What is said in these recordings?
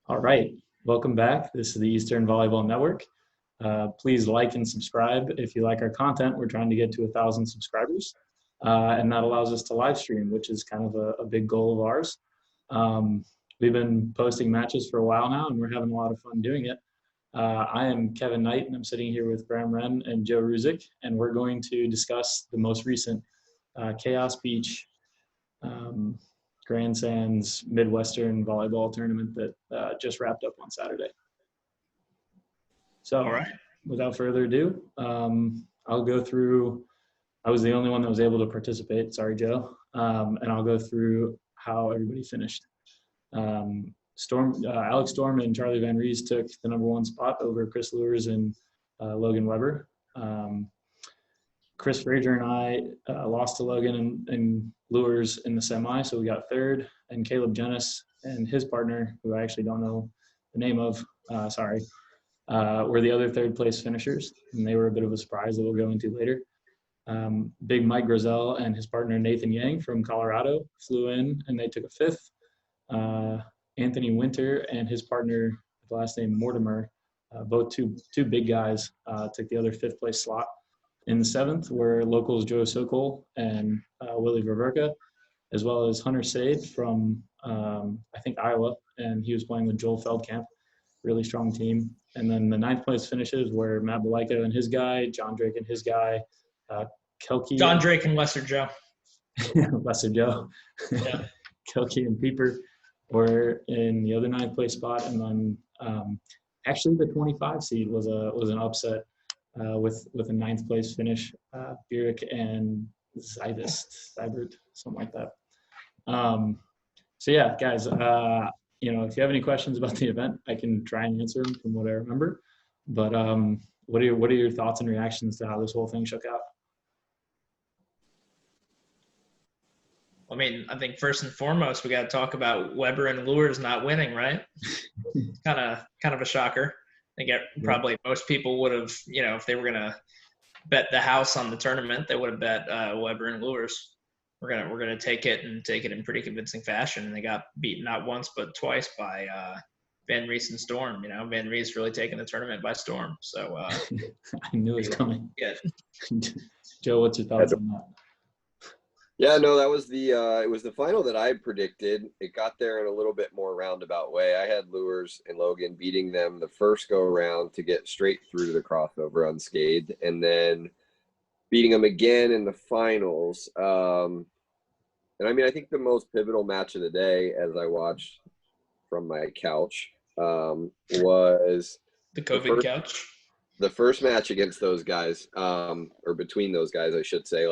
All right, welcome back. This is the Eastern Volleyball Network. Please like and subscribe if you like our content. We're trying to get to 1,000 subscribers, and that allows us to live stream, which is kind of a big goal of ours. We've been posting matches for a while now, and we're having a lot of fun doing it. I am Kevin Knight, and I'm sitting here with Graham Wren and Joe Ruzick, and we're going to discuss the most recent Chaos Beach Grand Sands Midwestern volleyball tournament that just wrapped up on Saturday. So, all right, without further ado, I'll go through. I was the only one that was able to participate. Sorry, Joe. And I'll go through how everybody finished. Alex Storm and Charlie Van Ries took the #1 spot over Chris Lewers and Logan Weber. Chris Frazier and I lost to Logan and Lewers in the semi, so we got third. And Caleb Jennis and his partner, who I actually don't know the name of, were the other third place finishers, and they were a bit of a surprise that we'll go into later. Big Mike Grizel and his partner Nathan Yang from Colorado flew in, and they took a fifth. Anthony Winter and his partner, the last name Mortimer, both two big guys, took the other fifth place slot. In the seventh were locals Joe Sokol and Willie Ververka, as well as Hunter Sade from, I think, Iowa, and he was playing with Joel Feldkamp, really strong team. And then the ninth place finishes were Matt Belaiko and his guy, John Drake and his guy, Kelke. John Drake and Lesser Joe. Lesser Joe. Yeah. Kelke and Pieper were in the other ninth place spot. And then actually the 25 seed was an upset. With a ninth place finish, Burek and Seibert, something like that. So yeah, guys, if you have any questions about the event, I can try and answer them from what I remember. But what are your thoughts and reactions to how this whole thing shook out? I mean, I think first and foremost, we got to talk about Weber and Lewers not winning, right? kind of a shocker. I think probably most people would have, if they were going to bet the house on the tournament, they would have bet Weber and Lewers. We're gonna take it in pretty convincing fashion. And they got beaten not once but twice by Van Ries and Storm. Van Ries really taking the tournament by storm. So I knew it was coming. Yeah. Joe, what's your thoughts on that? Yeah, no, that was it was the final that I predicted. It got there in a little bit more roundabout way. I had Lewers and Logan beating them the first go around to get straight through to the crossover unscathed, and then beating them again in the finals. And I mean, I think the most pivotal match of the day, as I watched from my couch, was the COVID couch. The first match against those guys, or between those guys, I should say,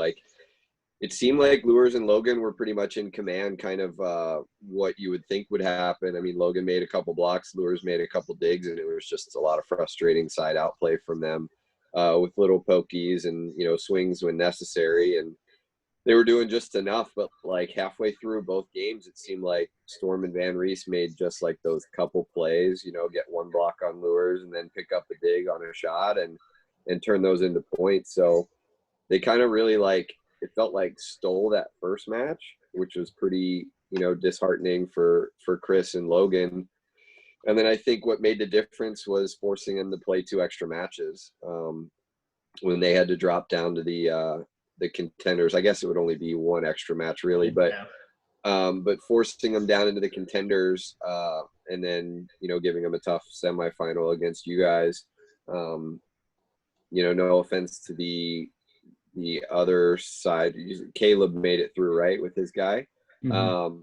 it seemed like Lewers and Logan were pretty much in command, kind of what you would think would happen. I mean, Logan made a couple blocks, Lewers made a couple digs, and it was just a lot of frustrating side-out play from them with little pokies and, swings when necessary. And they were doing just enough, but halfway through both games, it seemed like Storm and Van Ries made just those couple plays, get one block on Lewers and then pick up a dig on a shot and turn those into points. So they kind of really it felt like stole that first match, which was pretty, disheartening for Chris and Logan. And then I think what made the difference was forcing them to play 2 extra matches when they had to drop down to the contenders. I guess it would only be 1 extra match really, but forcing them down into the contenders and then, giving them a tough semifinal against you guys. No offense to the other side, Caleb made it through right with his guy. Mm-hmm.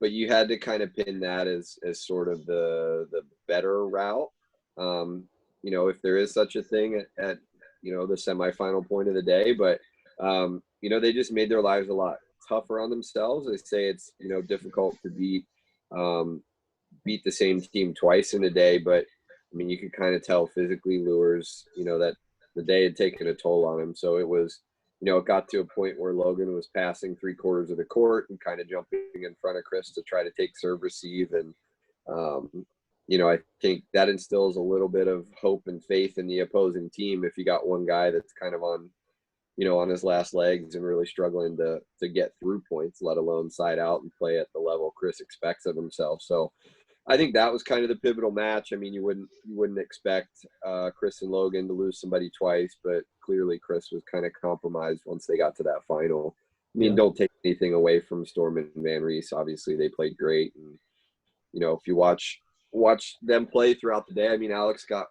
But you had to kind of pin that as sort of the better route. If there is such a thing at the semifinal point of the day, but they just made their lives a lot tougher on themselves. They say it's, difficult to beat the same team twice in a day, but I mean, you could kind of tell physically Lewers, that the day had taken a toll on him. So it was, it got to a point where Logan was passing 3/4 of the court and kind of jumping in front of Chris to try to take serve receive. And, I think that instills a little bit of hope and faith in the opposing team. If you got one guy that's kind of on his last legs and really struggling to get through points, let alone side out and play at the level Chris expects of himself. So I think that was kind of the pivotal match. I mean, you wouldn't expect Chris and Logan to lose somebody twice, but clearly Chris was kind of compromised once they got to that final. I mean, don't take anything away from Storm and Van Reese. Obviously, they played great, and if you watch them play throughout the day, I mean, Alex got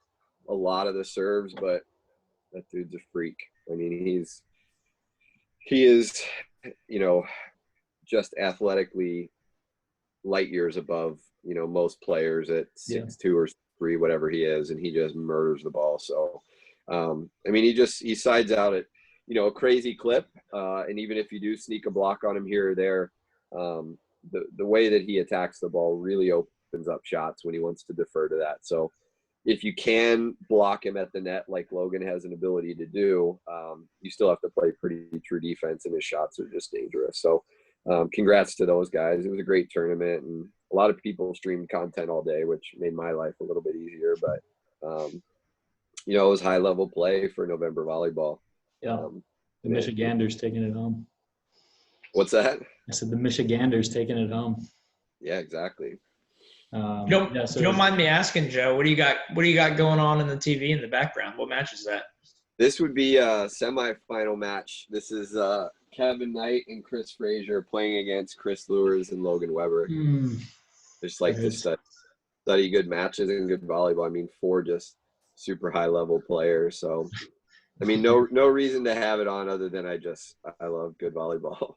a lot of the serves, but that dude's a freak. I mean, he is, just athletically light years above, most players at 6'2" or 3, whatever he is, and he just murders the ball. So, I mean, he sides out at, a crazy clip, and even if you do sneak a block on him here or there, the way that he attacks the ball really opens up shots when he wants to defer to that. So if you can block him at the net like Logan has an ability to do, you still have to play pretty true defense, and his shots are just dangerous. So congrats to those guys. It was a great tournament, and a lot of people streamed content all day, which made my life a little bit easier. But, it was high-level play for November volleyball. Yeah, the Michiganders taking it home. What's that? I said the Michiganders taking it home. Yeah, exactly. If you don't mind me asking, Joe, what do you got going on in the TV in the background? What match is that? This would be a semifinal match. This is Kevin Knight and Chris Frazier playing against Chris Lewers and Logan Weber. Just like to study good matches and good volleyball. I mean, 4 just super high level players. So, I mean, no reason to have it on other than I love good volleyball.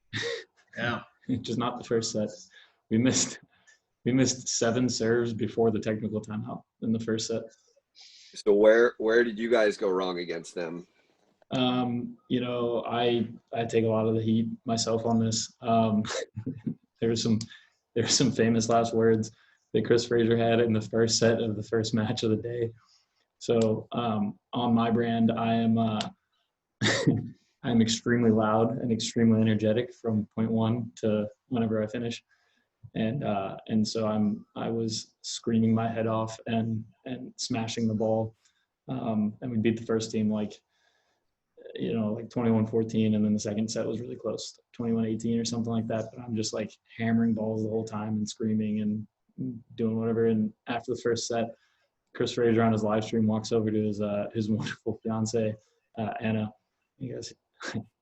Yeah, just not the first set. We missed 7 serves before the technical timeout in the first set. So where did you guys go wrong against them? I take a lot of the heat myself on this. There were some famous last words that Chris Frazier had in the first set of the first match of the day. So on my brand, I am I'm extremely loud and extremely energetic from point 1 to whenever I finish. And so I was screaming my head off and smashing the ball. And we beat the first team like 21-14, and then the second set was really close, 21-18 or something like that. But I'm just like hammering balls the whole time and screaming and doing whatever. And after the first set, Chris Frazier on his live stream walks over to his wonderful fiance, Anna. He goes,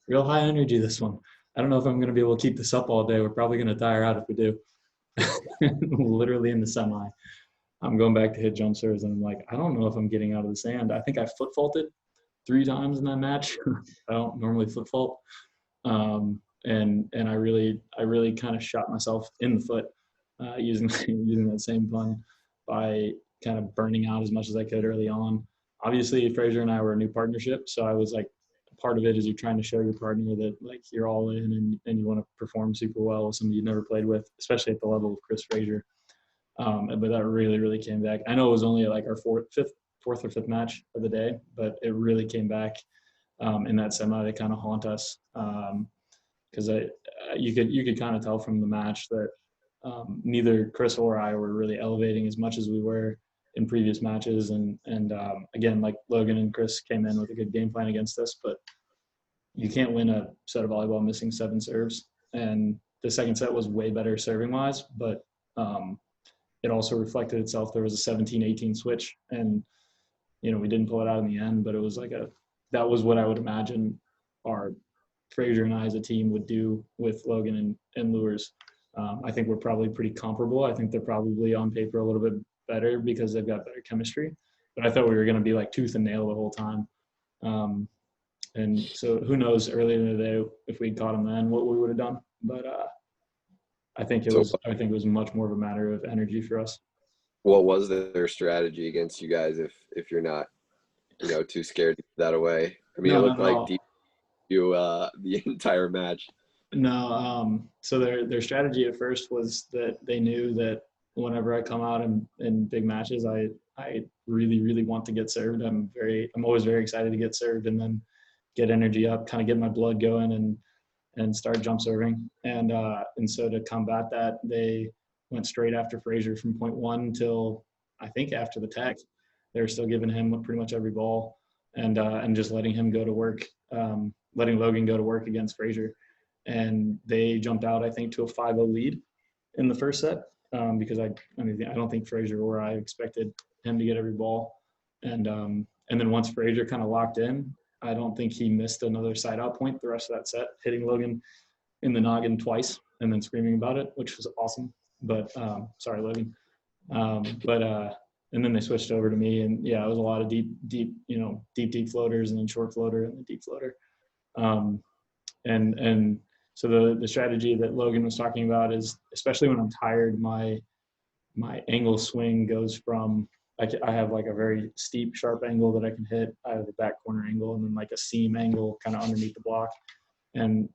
"Real high energy this one. I don't know if I'm going to be able to keep this up all day. We're probably going to tire out if we do." Literally in the semi, I'm going back to hit jump serves, and I'm like, I don't know if I'm getting out of the sand. I think I foot faulted 3 times in that match. I don't normally foot fault, and I really kind of shot myself in the foot using that same pun by kind of burning out as much as I could early on. Obviously, Frazier and I were a new partnership, so I was like, part of it is you're trying to show your partner that like you're all in and you want to perform super well with somebody you've never played with, especially at the level of Chris Frazier. But that really came back. I know it was only like our fourth or fifth match of the day, but it really came back in that semi to kind of haunt us because you could kind of tell from the match that neither Chris or I were really elevating as much as we were in previous matches. And again, like Logan and Chris came in with a good game plan against us, but you can't win a set of volleyball missing 7 serves. And the second set was way better serving wise, but it also reflected itself. There was a 17-18 switch, and we didn't pull it out in the end, but it was like that was what I would imagine our Frazier and I as a team would do with Logan and Lewers. I think we're probably pretty comparable. I think they're probably on paper a little bit better because they've got better chemistry, but I thought we were going to be like tooth and nail the whole time. And so who knows earlier in the day if we'd caught them then what we would have done, but I think it was much more of a matter of energy for us. What was their strategy against you guys if you're not too scared to give that away? I mean, it looked like deep you the entire match. No, so their strategy at first was that they knew that whenever I come out in big matches, I really want to get served. I'm always very excited to get served and then get energy up, kind of get my blood going and start jump serving. And so to combat that, they went straight after Frazier from point 1 till I think after the tech. They were still giving him pretty much every ball and just letting him go to work, letting Logan go to work against Frazier. And they jumped out, I think, to a 5-0 lead in the first set. because I mean, I don't think Frazier or I expected him to get every ball. And then once Frazier kind of locked in, I don't think he missed another side out point the rest of that set, hitting Logan in the noggin twice and then screaming about it, which was awesome. But sorry, Logan. And then they switched over to me, and yeah, it was a lot of deep floaters, and then short floater and the deep floater. And so the strategy that Logan was talking about is, especially when I'm tired, my angle swing goes from, I have like a very steep, sharp angle that I can hit. I have a back corner angle, and then like a seam angle kind of underneath the block. And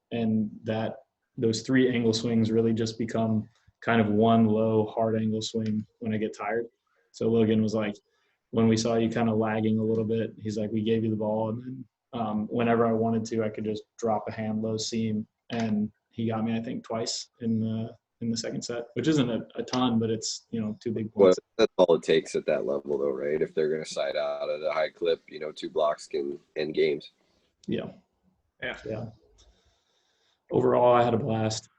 those three angle swings really just become kind of one low, hard angle swing when I get tired. So Logan was like, when we saw you kind of lagging a little bit, he's like, we gave you the ball, and then whenever I wanted to, I could just drop a hand low seam, and he got me, I think, twice in the second set, which isn't a ton, but it's, 2 big points. Well, that's all it takes at that level, though, right? If they're going to side out at a high clip, 2 blocks can end games. Yeah. Overall, I had a blast.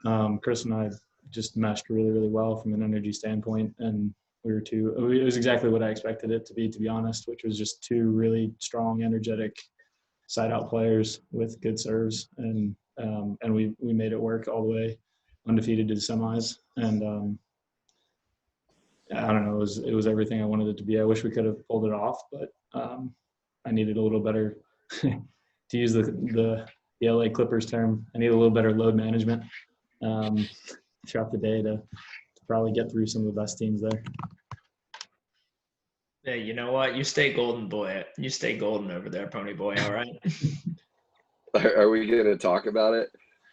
Chris and I just meshed really, really well from an energy standpoint, and it was exactly what I expected it to be honest, which was just 2 really strong, energetic side out players with good serves, and we made it work all the way, undefeated to the semis. And I don't know, it was everything I wanted it to be. I wish we could have pulled it off, but I needed a little better to use the LA Clippers term. I need a little better load management throughout the day to probably get through some of the best teams there. Yeah, you know what? You stay golden, boy. You stay golden over there, pony boy. All right. Are we going to talk about it?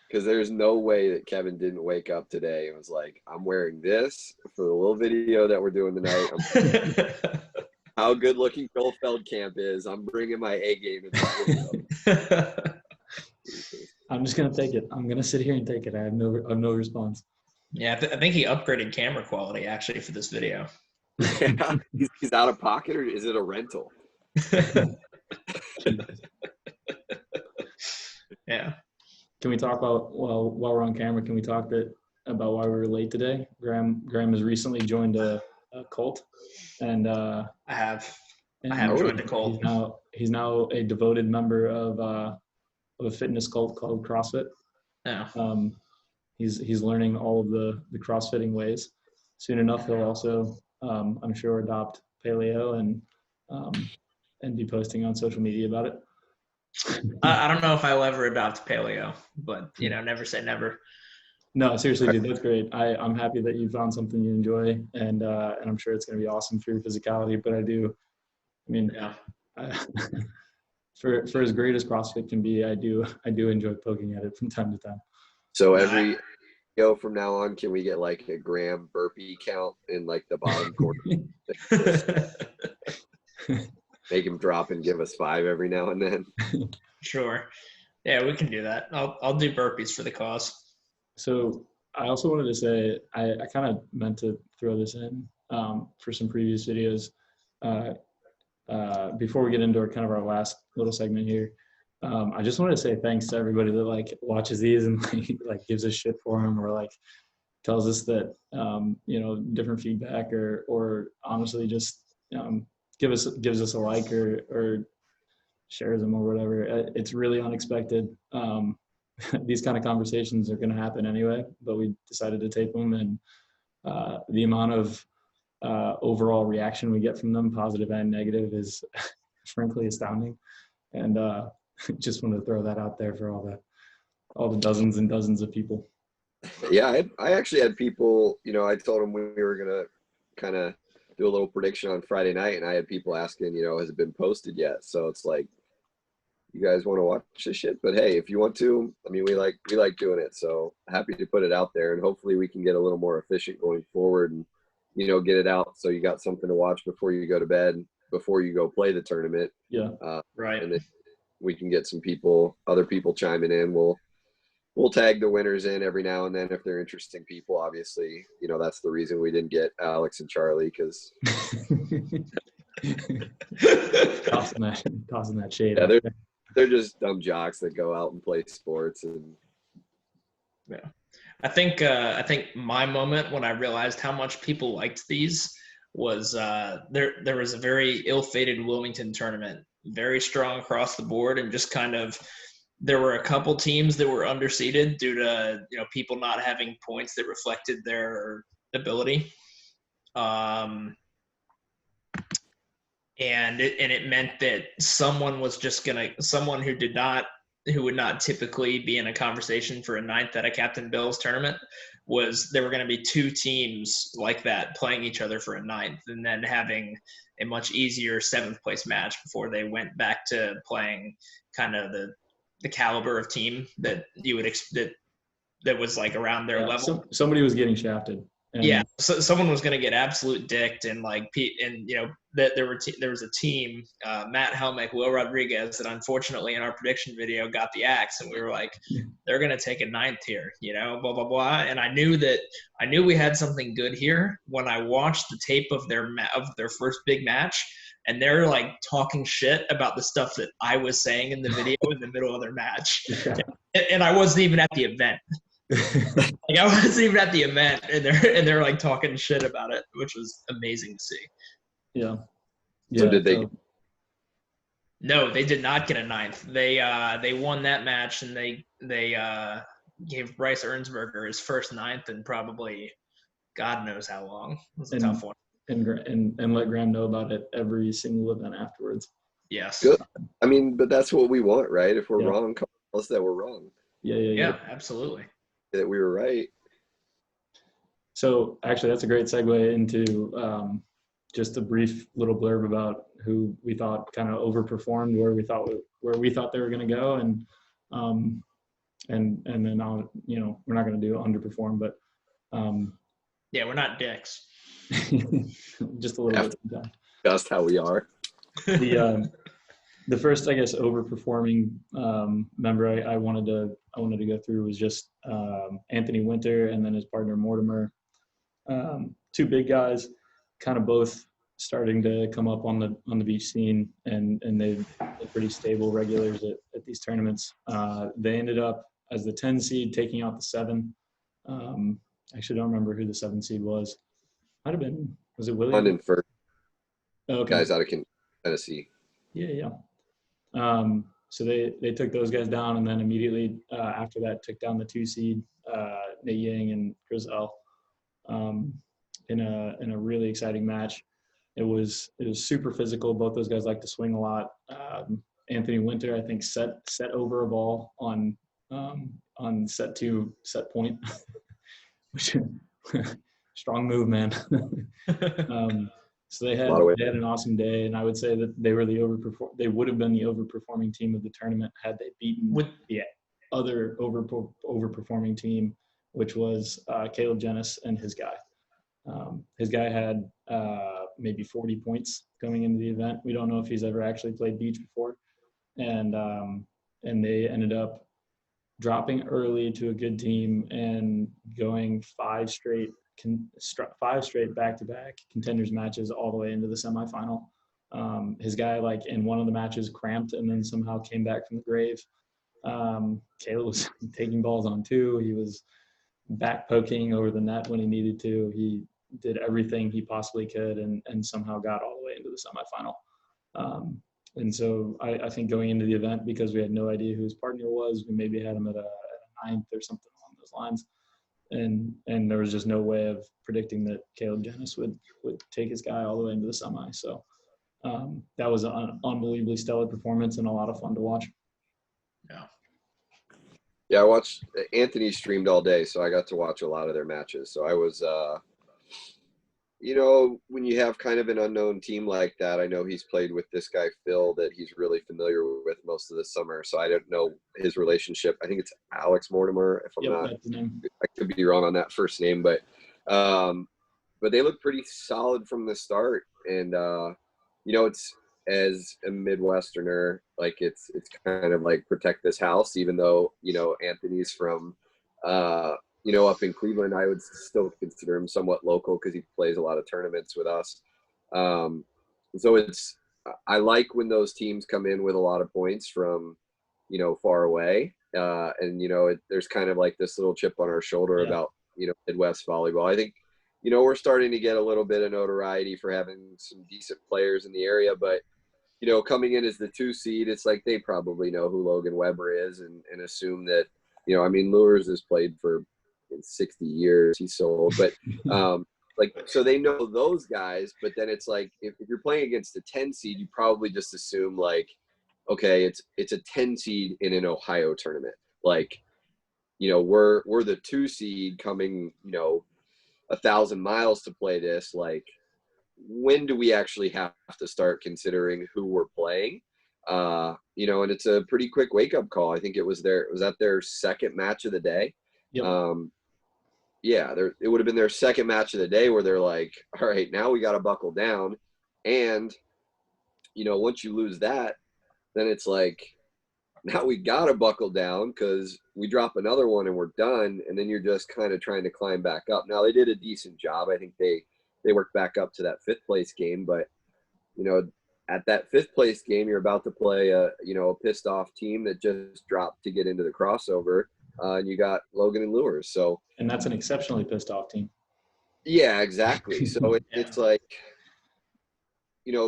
Because there's no way that Kevin didn't wake up today and was like, I'm wearing this for the little video that we're doing tonight. How good looking Joel Feldkamp is. I'm bringing my A game in this video. I'm just going to take it. I'm going to sit here and take it. I have no response. Yeah, I think he upgraded camera quality actually for this video. Yeah, he's out of pocket, or is it a rental? Yeah. Can we talk about, while we're on camera, can we talk about why we were late today? Graham has recently joined a cult, and I have joined a cult. He's now a devoted member of a fitness cult called CrossFit. Yeah. He's learning all of the CrossFitting ways. Soon enough, he'll also, I'm sure, adopt paleo and be posting on social media about it. I don't know if I'll ever adopt paleo, but never say never. No, seriously, dude, that's great. I'm happy that you found something you enjoy, and I'm sure it's going to be awesome for your physicality. But for as great as CrossFit can be, I do enjoy poking at it from time to time. So every video from now on, can we get like a Graham burpee count in like the bottom corner? Make him drop and give us 5 every now and then. Sure. Yeah, we can do that. I'll do burpees for the cause. So I also wanted to say, I kind of meant to throw this in for some previous videos. Before we get into our last little segment here, I just wanted to say thanks to everybody that watches these and gives us shit for them, or tells us that different feedback, or honestly just gives us a like or shares them or whatever. It's really unexpected. These kind of conversations are going to happen anyway, but we decided to take them, and the amount of overall reaction we get from them, positive and negative, is frankly astounding. And just wanted to throw that out there for all the dozens and dozens of people. Yeah, I actually had people, I told them we were going to kind of do a little prediction on Friday night, and I had people asking, has it been posted yet? So it's like, you guys want to watch this shit? But hey, if you want to, we like doing it. So happy to put it out there, and hopefully we can get a little more efficient going forward, and get it out so you got something to watch before you go to bed, before you go play the tournament. Yeah. Right. And then we can get some other people chiming in. We'll tag the winners in every now and then if they're interesting people. Obviously, that's the reason we didn't get Alex and Charlie, because tossing that shade. Yeah, they're just dumb jocks that go out and play sports. And yeah. I think my moment when I realized how much people liked these was there was a very ill-fated Wilmington tournament, very strong across the board, and just kind of there were a couple teams that were underseeded due to people not having points that reflected their ability. And it meant that someone who would not typically be in a conversation for a ninth at a Captain Bill's tournament there were going to be two teams like that playing each other for a ninth, and then having a much easier seventh place match before they went back to playing kind of the caliber of team that you would that was like around their level. Somebody was getting shafted. Yeah, so someone was going to get absolute dicked, and there was a team, Matt Helmick, Will Rodriguez, that unfortunately in our prediction video got the axe, and we were like, they're going to take a ninth here, blah blah blah. And I knew we had something good here when I watched the tape of their first big match, and they're like talking shit about the stuff that I was saying in the video in the middle of their match, and I wasn't even at the event. Like I wasn't even at the event, and they're like talking shit about it, which was amazing to see. Yeah. So did they? No, they did not get a ninth. They won that match, and they gave Bryce Ernsberger his first ninth in probably God knows how long. It was a tough one. And let Graham know about it every single event afterwards. Yes. Good. I mean, but that's what we want, right? If we're wrong, tell us that we're wrong. Yeah, absolutely. That we were right. So actually, that's a great segue into just a brief little blurb about who we thought kind of overperformed, where we thought they were going to go, and then I'll, we're not going to do underperform, but yeah, we're not dicks. Just a little bit sometimes. That's how we are. The first, I guess, overperforming member I wanted to go through was just Anthony Winter and then his partner Mortimer. Two big guys, kind of both starting to come up on the beach scene, and they're pretty stable regulars at these tournaments. They ended up as the 10 seed, taking out the 7. I actually don't remember who the 7 seed was. Might have been, was it William? London first. Oh, okay. Guys out of Tennessee. Yeah. So they took those guys down, and then immediately after that took down the 2 seed, Nate Yang and Grizel, in a really exciting match. It was super physical. Both those guys like to swing a lot. Anthony Winter, I think, set over a ball on set 2 set point, which strong move, man. So they had an awesome day, and I would say that they were they would have been the overperforming team of the tournament had they beaten the other overperforming team, which was Caleb Jennis and his guy. His guy had maybe 40 points going into the event. We don't know if he's ever actually played beach before, and they ended up dropping early to a good team and going 5 straight back-to-back contenders matches all the way into the semifinal. His guy, like in one of the matches, cramped and then somehow came back from the grave. Caleb was taking balls on 2. He was back poking over the net when he needed to. He did everything he possibly could and somehow got all the way into the semifinal. And so I think going into the event, because we had no idea who his partner was, we maybe had him at a 9th or something along those lines. And there was just no way of predicting that Caleb Jennis would take his guy all the way into the semi. So that was an unbelievably stellar performance and a lot of fun to watch. Yeah, I watched Anthony streamed all day, so I got to watch a lot of their matches. So I was, when you have kind of an unknown team like that, I know he's played with this guy, Phil, that he's really familiar with most of the summer. So I don't know his relationship. I think it's Alex Mortimer, if I'm not, I could be wrong on that first name, but they look pretty solid from the start. And, it's, as a Midwesterner, like it's kind of like protect this house, even though, Anthony's from, up in Cleveland. I would still consider him somewhat local because he plays a lot of tournaments with us. So I like when those teams come in with a lot of points from far away. And, there's kind of like this little chip on our shoulder about, Midwest volleyball. I think, we're starting to get a little bit of notoriety for having some decent players in the area, but, coming in as the 2 seed, it's like they probably know who Logan Weber is and assume that, Lures has played for 60 years. He's so old, but so they know those guys, but then it's like, if you're playing against a 10 seed, you probably just assume like, okay, it's a 10 seed in an Ohio tournament. Like, we're the 2 seed coming, 1,000 miles to play this. Like, when do we actually have to start considering who we're playing? And it's a pretty quick wake up call. I think it was at their second match of the day. Yep. It would have been their second match of the day where they're like, all right, now we got to buckle down. And, once you lose that, then it's like, now we got to buckle down because we drop another one and we're done. And then you're just kind of trying to climb back up. Now they did a decent job. I think they worked back up to that 5th place game, but, at that 5th place game, you're about to play a pissed off team that just dropped to get into the crossover. And you got Logan and Lures. And that's an exceptionally pissed off team. Yeah, exactly. So it's like,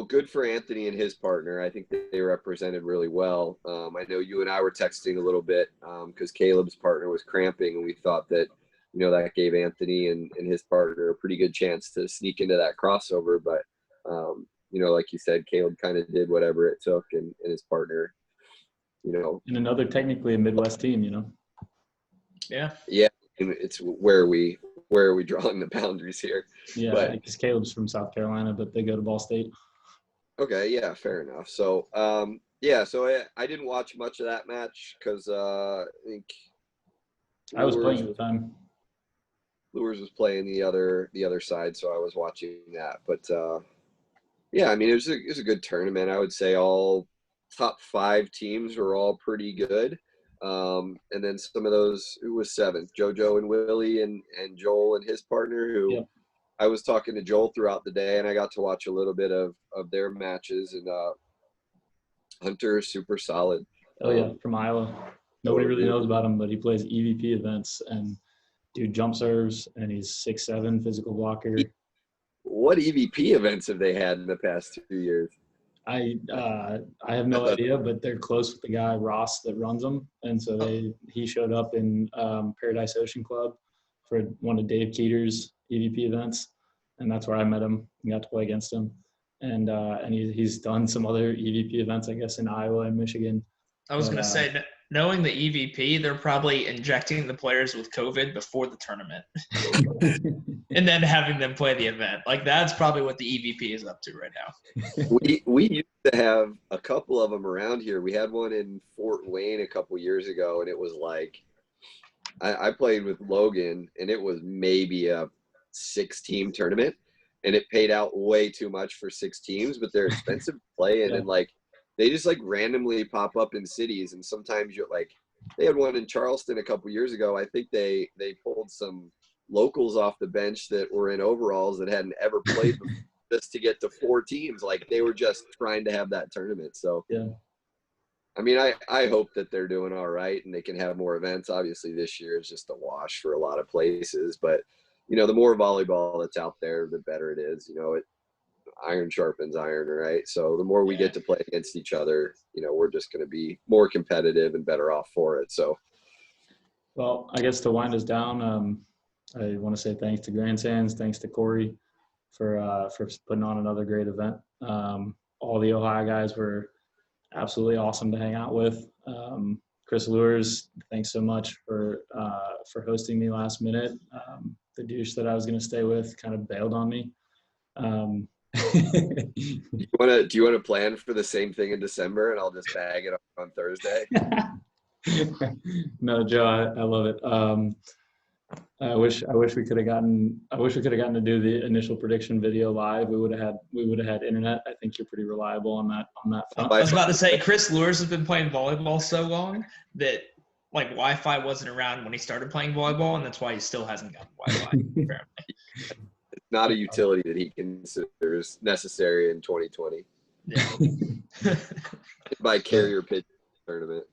good for Anthony and his partner. I think that they represented really well. I know you and I were texting a little bit because Caleb's partner was cramping, and we thought that, that gave Anthony and his partner a pretty good chance to sneak into that crossover. But, like you said, Caleb kind of did whatever it took, and his partner, And another technically a Midwest team, Yeah. Yeah. And it's where are we drawing the boundaries here? Yeah, because Caleb's from South Carolina, but they go to Ball State. Okay, yeah, fair enough. So, so I didn't watch much of that match because I think I was playing at the time. Lures was playing the other side, so I was watching that. But yeah, I mean, it was a good tournament. I would say all top 5 teams were all pretty good. And then some of those, who was 7th? JoJo and Willie and Joel and his partner, who Yep. I was talking to Joel throughout the day, and I got to watch a little bit of their matches. And Hunter is super solid. Oh, yeah, from Iowa. Nobody really knows about him, but he plays EVP events, and dude jump serves, and he's 6'7", physical blocker. What EVP events have they had in the past 2 years? I have no idea, but they're close with the guy Ross that runs them, and so he showed up in Paradise Ocean Club for one of Dave Keeter's EVP events, and that's where I met him and got to play against him. And he's done some other EVP events, I guess, in Iowa and Michigan. I was going to say, knowing the EVP, they're probably injecting the players with COVID before the tournament and then having them play the event. Like, that's probably what the EVP is up to right now. We used to have a couple of them around here. We had one in Fort Wayne a couple years ago, and it was like, I played with Logan, and it was maybe a 6-team tournament, and it paid out way too much for 6 teams, but they're expensive to play in. Yeah. And like, they just like randomly pop up in cities, and sometimes you're like, they had one in Charleston a couple years ago. I think they pulled some locals off the bench that were in overalls that hadn't ever played before, just to get to 4 teams. Like, they were just trying to have that tournament. So yeah, I mean, I hope that they're doing all right and they can have more events. Obviously this year is just a wash for a lot of places, but the more volleyball that's out there, the better it is. Iron sharpens iron, right? So the more we get to play against each other, we're just going to be more competitive and better off for it. So, well, I guess to wind us down, I want to say thanks to Grandstands, thanks to Corey for putting on another great event. All the Ohio guys were absolutely awesome to hang out with. Chris Lures, thanks so much for hosting me last minute. The douche that I was going to stay with kind of bailed on me. Do you want to plan for the same thing in December, and I'll just bag it on Thursday? No, Joe, I love it. I wish we could have gotten to do the initial prediction video live. We would have had internet. I think you're pretty reliable on that front. I was about to say, Chris Lures has been playing volleyball so long that like Wi-Fi wasn't around when he started playing volleyball, and that's why he still hasn't gotten Wi-Fi. Apparently. It's not a utility that he considers necessary in 2020. Yeah. By carrier pitch tournament.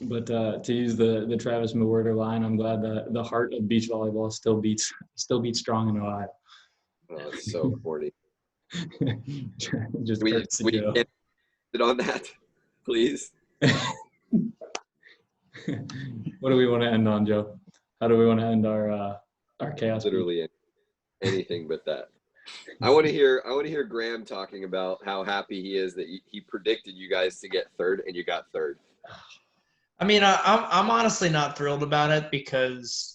But to use the Travis McWhirter line, I'm glad that the heart of beach volleyball still beats strong in Ohio. Oh, it's so corny. Just We courtesy we Joe. can't sit on that, please. What do we want to end on, Joe? How do we want to end our chaos? Literally anything but that. I want to hear Graham talking about how happy he is that he predicted you guys to get third and you got third. I mean, I'm honestly not thrilled about it because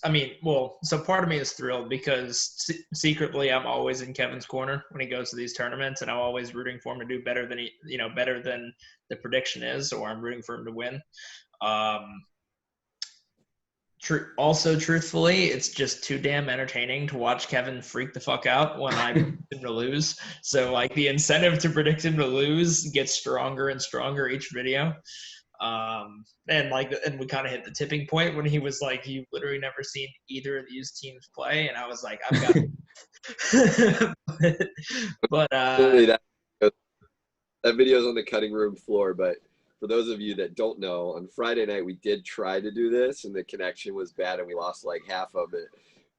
so part of me is thrilled because secretly I'm always in Kevin's corner when he goes to these tournaments, and I'm always rooting for him to do better than better than the prediction is, or I'm rooting for him to win. Also, truthfully, it's just too damn entertaining to watch Kevin freak the fuck out when I predict him to lose. So, like, the incentive to predict him to lose gets stronger and stronger each video. And we kind of hit the tipping point when he was like, "You've literally never seen either of these teams play," and I was like, "I've got." but that video's on the cutting room floor, but for those of you that don't know, on Friday night we did try to do this and the connection was bad and we lost like half of it.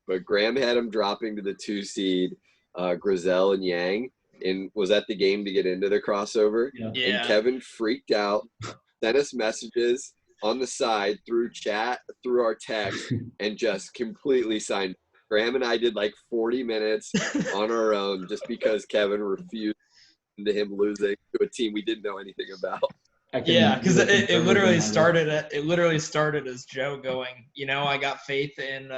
But Graham had him dropping to the 2 seed, Grizel and Yang, and was at the game to get into the crossover. Yeah. And Kevin freaked out, sent us messages on the side through chat, through our text, and just completely signed. Graham and I did like 40 minutes on our own just because Kevin refused to him losing to a team we didn't know anything about. Yeah, because it literally started. It literally started as Joe going, I got faith in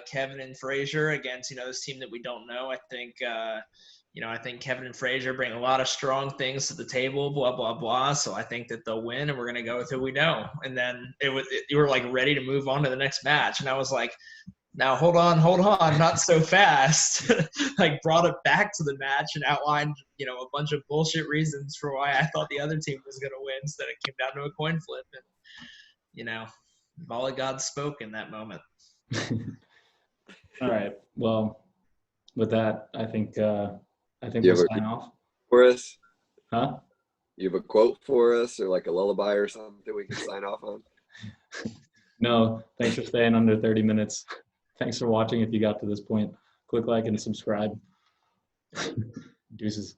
Kevin and Frazier against this team that we don't know. I think I think Kevin and Frazier bring a lot of strong things to the table. Blah blah blah. So I think that they'll win, and we're gonna go with who we know. And then you were like ready to move on to the next match, and I was like, now hold on, not so fast. Like brought it back to the match and outlined, a bunch of bullshit reasons for why I thought the other team was going to win. Instead it came down to a coin flip, and volley God spoke in that moment. All right. Well, with that, I think we'll sign off. For us? Huh? You have a quote for us or like a lullaby or something we can sign off on? No, thanks for staying under 30 minutes. Thanks for watching. If you got to this point, click like and subscribe. Deuces.